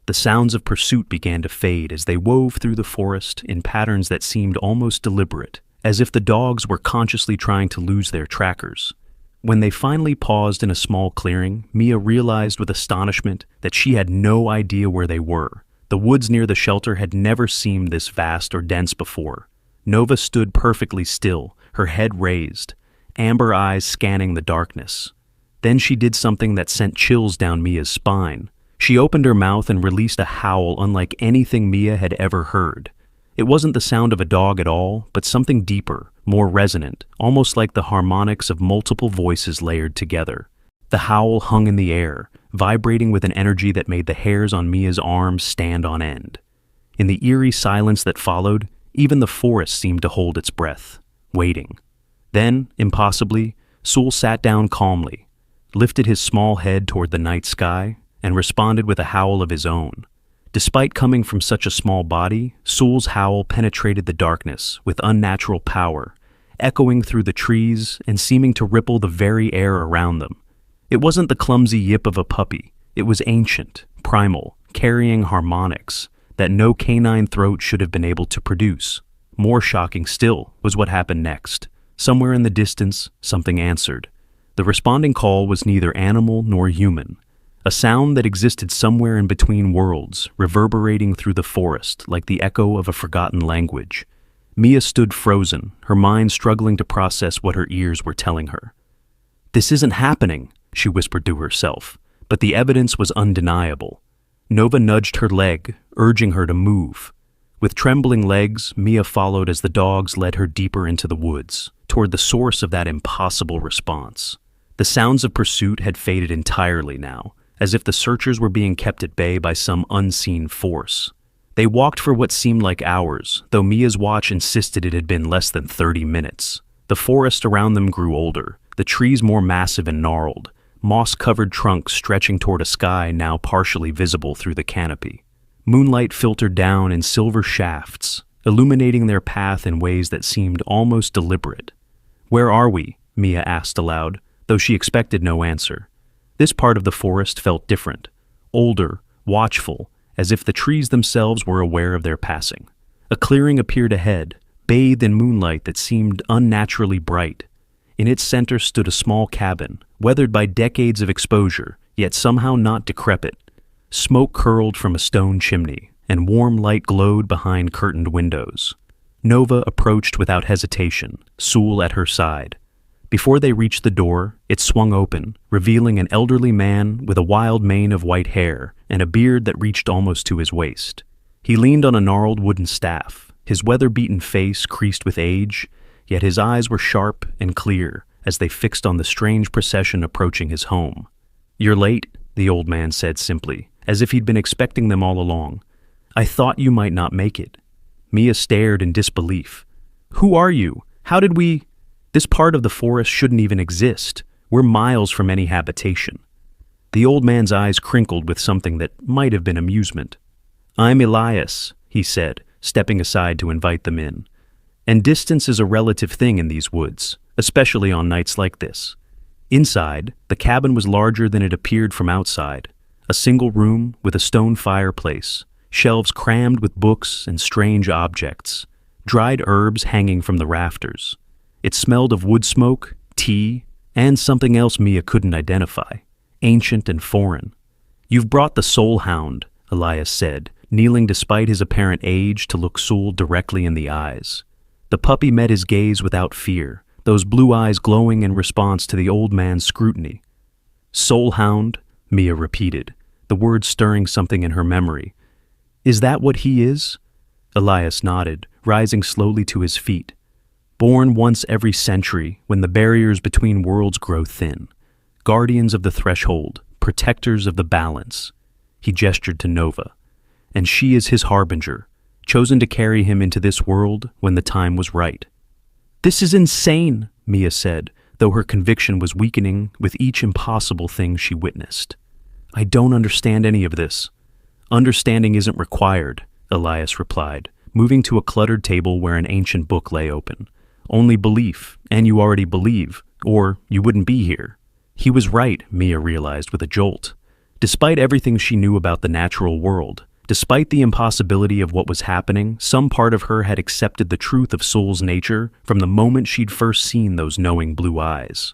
The sounds of pursuit began to fade as they wove through the forest in patterns that seemed almost deliberate, as if the dogs were consciously trying to lose their trackers. When they finally paused in a small clearing, Mia realized with astonishment that she had no idea where they were. The woods near the shelter had never seemed this vast or dense before. Nova stood perfectly still, her head raised, amber eyes scanning the darkness. Then she did something that sent chills down Mia's spine. She opened her mouth and released a howl unlike anything Mia had ever heard. It wasn't the sound of a dog at all, but something deeper, more resonant, almost like the harmonics of multiple voices layered together. The howl hung in the air, vibrating with an energy that made the hairs on Mia's arms stand on end. In the eerie silence that followed, even the forest seemed to hold its breath, waiting. Then, impossibly, Sul sat down calmly, lifted his small head toward the night sky, and responded with a howl of his own. Despite coming from such a small body, Sul's howl penetrated the darkness with unnatural power, echoing through the trees and seeming to ripple the very air around them. It wasn't the clumsy yip of a puppy. It was ancient, primal, carrying harmonics that no canine throat should have been able to produce. More shocking still was what happened next. Somewhere in the distance, something answered. The responding call was neither animal nor human. A sound that existed somewhere in between worlds, reverberating through the forest like the echo of a forgotten language. Mia stood frozen, her mind struggling to process what her ears were telling her. "This isn't happening," she whispered to herself, but the evidence was undeniable. Nova nudged her leg, urging her to move. With trembling legs, Mia followed as the dogs led her deeper into the woods, toward the source of that impossible response. The sounds of pursuit had faded entirely now, as if the searchers were being kept at bay by some unseen force. They walked for what seemed like hours, though Mia's watch insisted it had been less than 30 minutes. The forest around them grew older, the trees more massive and gnarled, moss-covered trunks stretching toward a sky now partially visible through the canopy. Moonlight filtered down in silver shafts, illuminating their path in ways that seemed almost deliberate. "Where are we?" Mia asked aloud, though she expected no answer. This part of the forest felt different. older, watchful, as if the trees themselves were aware of their passing. A clearing appeared ahead, bathed in moonlight that seemed unnaturally bright. In its center stood a small cabin, weathered by decades of exposure, yet somehow not decrepit. Smoke curled from a stone chimney, and warm light glowed behind curtained windows. Nova approached without hesitation, Sewell at her side. Before they reached the door, it swung open, revealing an elderly man with a wild mane of white hair and a beard that reached almost to his waist. He leaned on a gnarled wooden staff, his weather-beaten face creased with age, yet his eyes were sharp and clear as they fixed on the strange procession approaching his home. "You're late," the old man said simply, as if he'd been expecting them all along. "I thought you might not make it." Mia stared in disbelief. "Who are you? How did we—" "This part of the forest shouldn't even exist. We're miles from any habitation." The old man's eyes crinkled with something that might have been amusement. "I'm Elias," he said, stepping aside to invite them in. "And distance is a relative thing in these woods, especially on nights like this." Inside, the cabin was larger than it appeared from outside. A single room with a stone fireplace, shelves crammed with books and strange objects, dried herbs hanging from the rafters. It smelled of wood smoke, tea, and something else Mia couldn't identify, ancient and foreign. "You've brought the soul hound," Elias said, kneeling despite his apparent age to look Sewell directly in the eyes. The puppy met his gaze without fear, those blue eyes glowing in response to the old man's scrutiny. "Soul hound," Mia repeated, the words stirring something in her memory. "Is that what he is?" Elias nodded, rising slowly to his feet. "Born once every century, when the barriers between worlds grow thin. Guardians of the threshold, protectors of the balance." He gestured to Nova. "And she is his harbinger, chosen to carry him into this world when the time was right." "This is insane," Mia said, though her conviction was weakening with each impossible thing she witnessed. "I don't understand any of this." "Understanding isn't required," Elias replied, moving to a cluttered table where an ancient book lay open. "Only belief, and you already believe, or you wouldn't be here." He was right, Mia realized with a jolt. Despite everything she knew about the natural world, despite the impossibility of what was happening, some part of her had accepted the truth of Sewell's nature from the moment she'd first seen those knowing blue eyes.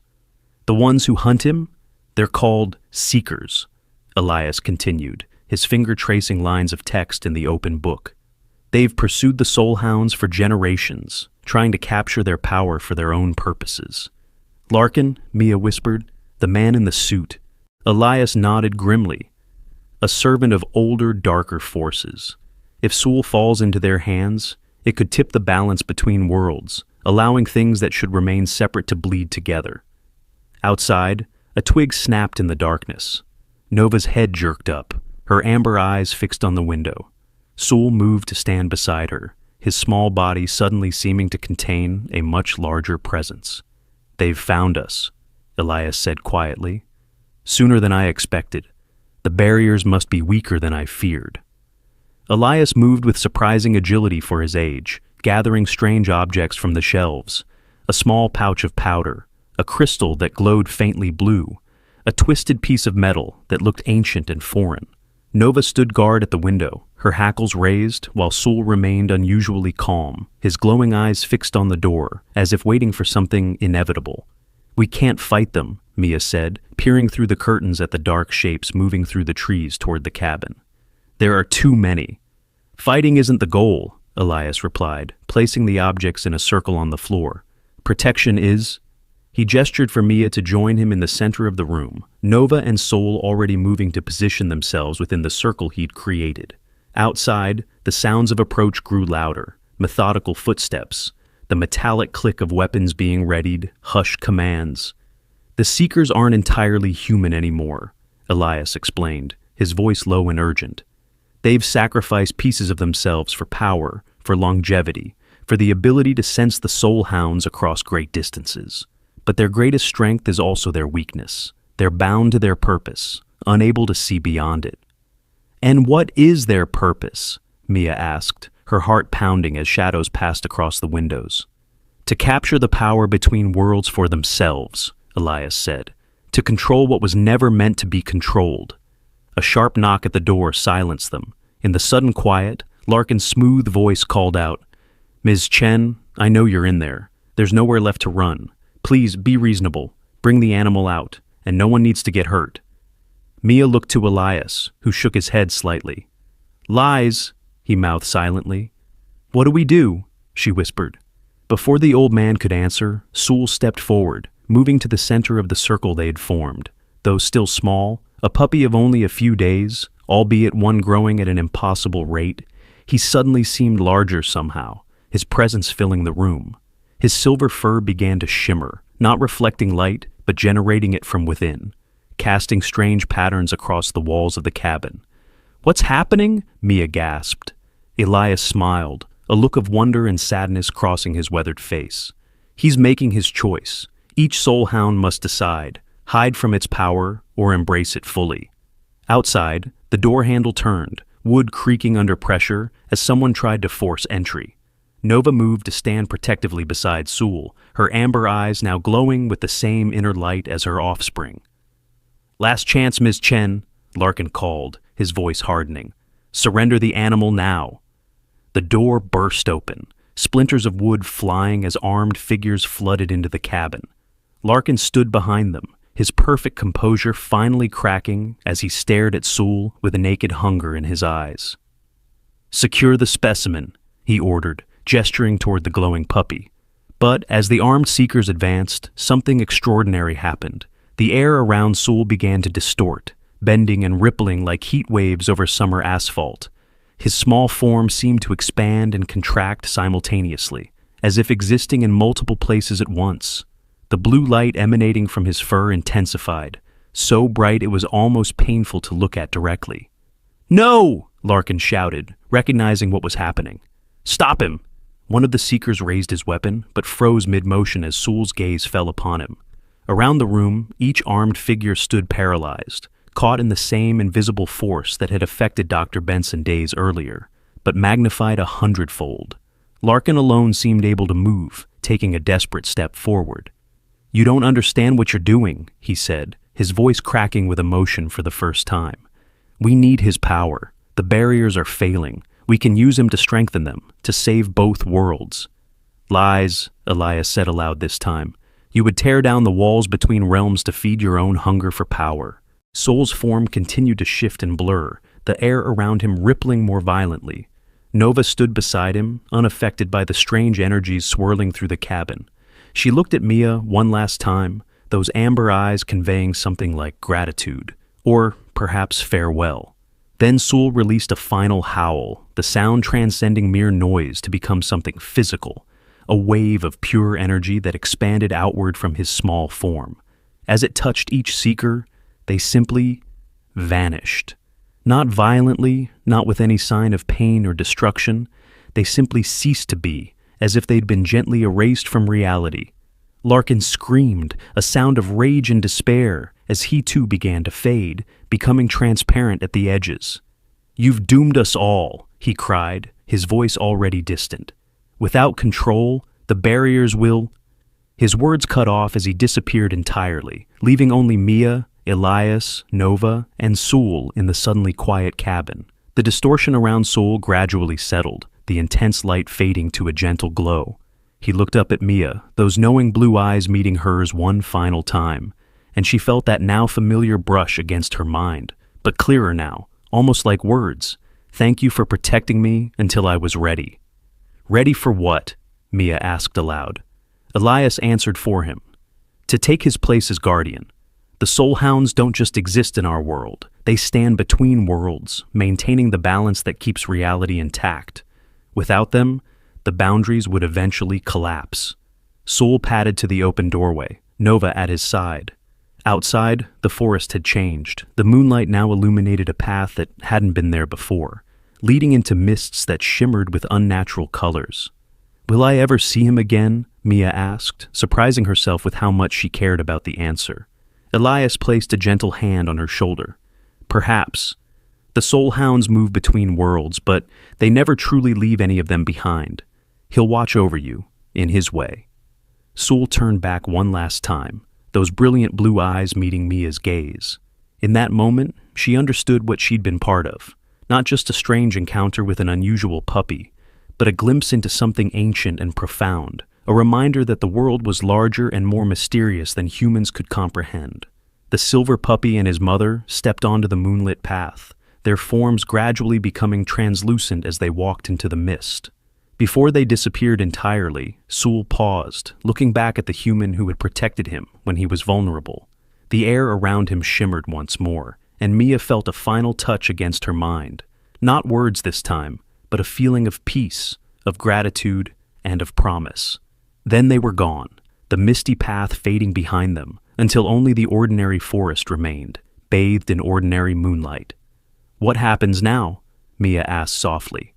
"The ones who hunt him? They're called seekers," Elias continued, his finger tracing lines of text in the open book. "They've pursued the soul hounds for generations, trying to capture their power for their own purposes." "Larkin," Mia whispered, "the man in the suit." Elias nodded grimly. "A servant of older, darker forces. If Sewell falls into their hands, it could tip the balance between worlds, allowing things that should remain separate to bleed together." Outside, a twig snapped in the darkness. Nova's head jerked up, her amber eyes fixed on the window. Sewell moved to stand beside her, his small body suddenly seeming to contain a much larger presence. "They've found us," Elias said quietly. "Sooner than I expected. The barriers must be weaker than I feared." Elias moved with surprising agility for his age, gathering strange objects from the shelves. A small pouch of powder, a crystal that glowed faintly blue, a twisted piece of metal that looked ancient and foreign. Nova stood guard at the window, her hackles raised, while Sewell remained unusually calm, his glowing eyes fixed on the door, as if waiting for something inevitable. "We can't fight them," Mia said, peering through the curtains at the dark shapes moving through the trees toward the cabin. "There are too many." "Fighting isn't the goal," Elias replied, placing the objects in a circle on the floor. "Protection is." He gestured for Mia to join him in the center of the room, Nova and Sewell already moving to position themselves within the circle he'd created. Outside, the sounds of approach grew louder, methodical footsteps, the metallic click of weapons being readied, hushed commands. "The Seekers aren't entirely human anymore," Elias explained, his voice low and urgent. "They've sacrificed pieces of themselves for power, for longevity, for the ability to sense the soul hounds across great distances. But their greatest strength is also their weakness. They're bound to their purpose, unable to see beyond it." "And what is their purpose?" Mia asked, her heart pounding as shadows passed across the windows. "To capture the power between worlds for themselves," Elias said. "To control what was never meant to be controlled." A sharp knock at the door silenced them. In the sudden quiet, Larkin's smooth voice called out, "Ms. Chen, I know you're in there. There's nowhere left to run. Please be reasonable. Bring the animal out, and no one needs to get hurt." Mia looked to Elias, who shook his head slightly. "Lies," he mouthed silently. "What do we do?" she whispered. Before the old man could answer, Sewell stepped forward, moving to the center of the circle they had formed. Though still small, a puppy of only a few days, albeit one growing at an impossible rate, he suddenly seemed larger somehow, his presence filling the room. His silver fur began to shimmer, not reflecting light, but generating it from within, casting strange patterns across the walls of the cabin. "What's happening?" Mia gasped. Elias smiled, a look of wonder and sadness crossing his weathered face. "He's making his choice. Each soul hound must decide, hide from its power or embrace it fully." Outside, the door handle turned, wood creaking under pressure as someone tried to force entry. Nova moved to stand protectively beside Sewell, her amber eyes now glowing with the same inner light as her offspring. "Last chance, Ms. Chen," Larkin called, his voice hardening. "Surrender the animal now." The door burst open, splinters of wood flying as armed figures flooded into the cabin. Larkin stood behind them, his perfect composure finally cracking as he stared at Sewell with a naked hunger in his eyes. "Secure the specimen," he ordered, gesturing toward the glowing puppy. But as the armed seekers advanced, something extraordinary happened. The air around Sewell began to distort, bending and rippling like heat waves over summer asphalt. His small form seemed to expand and contract simultaneously, as if existing in multiple places at once. The blue light emanating from his fur intensified, so bright it was almost painful to look at directly. "No!" Larkin shouted, recognizing what was happening. "Stop him!" One of the seekers raised his weapon, but froze mid-motion as Sewell's gaze fell upon him. Around the room, each armed figure stood paralyzed, caught in the same invisible force that had affected Dr. Benson days earlier, but magnified 100-fold. Larkin alone seemed able to move, taking a desperate step forward. "You don't understand what you're doing," he said, his voice cracking with emotion for the first time. "We need his power. The barriers are failing. We can use him to strengthen them, to save both worlds." "Lies," Elias said aloud this time. "You would tear down the walls between realms to feed your own hunger for power." Sewell's form continued to shift and blur, the air around him rippling more violently. Nova stood beside him, unaffected by the strange energies swirling through the cabin. She looked at Mia one last time, those amber eyes conveying something like gratitude, or perhaps farewell. Then Sewell released a final howl, the sound transcending mere noise to become something physical, a wave of pure energy that expanded outward from his small form. As it touched each seeker, they simply vanished. Not violently, not with any sign of pain or destruction. They simply ceased to be, as if they'd been gently erased from reality. Larkin screamed, a sound of rage and despair, as he too began to fade, becoming transparent at the edges. "You've doomed us all," he cried, his voice already distant. "Without control, the barriers will—" His words cut off as he disappeared entirely, leaving only Mia, Elias, Nova, and Sewell in the suddenly quiet cabin. The distortion around Sewell gradually settled, the intense light fading to a gentle glow. He looked up at Mia, those knowing blue eyes meeting hers one final time, and she felt that now familiar brush against her mind, but clearer now, almost like words. "Thank you for protecting me until I was ready." "Ready for what?" Mia asked aloud. Elias answered for him. "To take his place as guardian. The soul hounds don't just exist in our world. They stand between worlds, maintaining the balance that keeps reality intact. Without them, the boundaries would eventually collapse." Sewell padded to the open doorway, Nova at his side. Outside, the forest had changed. The moonlight now illuminated a path that hadn't been there before, leading into mists that shimmered with unnatural colors. "Will I ever see him again?" Mia asked, surprising herself with how much she cared about the answer. Elias placed a gentle hand on her shoulder. "Perhaps. The soul hounds move between worlds, but they never truly leave any of them behind. He'll watch over you, in his way." Sewell turned back one last time, those brilliant blue eyes meeting Mia's gaze. In that moment, she understood what she'd been part of. Not just a strange encounter with an unusual puppy, but a glimpse into something ancient and profound, a reminder that the world was larger and more mysterious than humans could comprehend. The silver puppy and his mother stepped onto the moonlit path, their forms gradually becoming translucent as they walked into the mist. Before they disappeared entirely, Sewell paused, looking back at the human who had protected him when he was vulnerable. The air around him shimmered once more, and Mia felt a final touch against her mind. Not words this time, but a feeling of peace, of gratitude, and of promise. Then they were gone, the misty path fading behind them, until only the ordinary forest remained, bathed in ordinary moonlight. "What happens now?" Mia asked softly.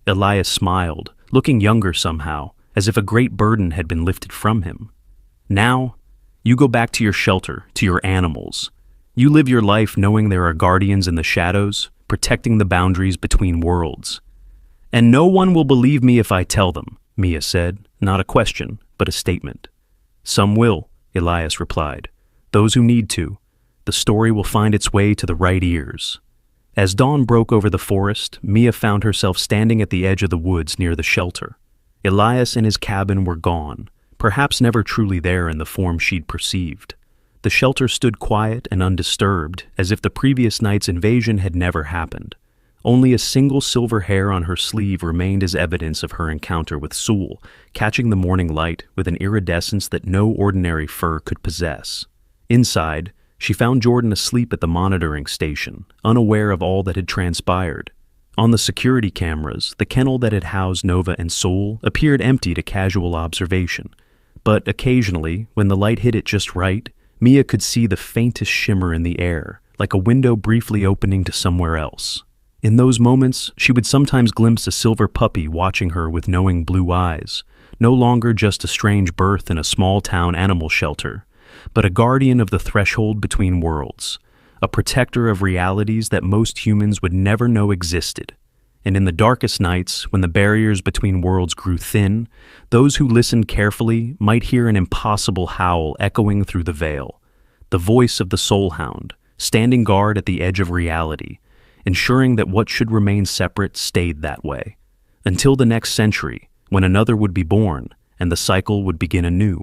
Elias smiled, looking younger somehow, as if a great burden had been lifted from him. "Now, you go back to your shelter, to your animals. You live your life knowing there are guardians in the shadows, protecting the boundaries between worlds. And no one will believe me if I tell them," Mia said, not a question, but a statement. "Some will," Elias replied. "Those who need to. The story will find its way to the right ears." As dawn broke over the forest, Mia found herself standing at the edge of the woods near the shelter. Elias and his cabin were gone, perhaps never truly there in the form she'd perceived. The shelter stood quiet and undisturbed, as if the previous night's invasion had never happened. Only a single silver hair on her sleeve remained as evidence of her encounter with Sewell, catching the morning light with an iridescence that no ordinary fur could possess. Inside, she found Jordan asleep at the monitoring station, unaware of all that had transpired. On the security cameras, the kennel that had housed Nova and Sewell appeared empty to casual observation. But occasionally, when the light hit it just right, Mia could see the faintest shimmer in the air, like a window briefly opening to somewhere else. In those moments, she would sometimes glimpse a silver puppy watching her with knowing blue eyes, no longer just a strange birth in a small-town animal shelter, but a guardian of the threshold between worlds, a protector of realities that most humans would never know existed. And in the darkest nights, when the barriers between worlds grew thin, those who listened carefully might hear an impossible howl echoing through the veil, the voice of the soul hound, standing guard at the edge of reality, ensuring that what should remain separate stayed that way, until the next century, when another would be born and the cycle would begin anew.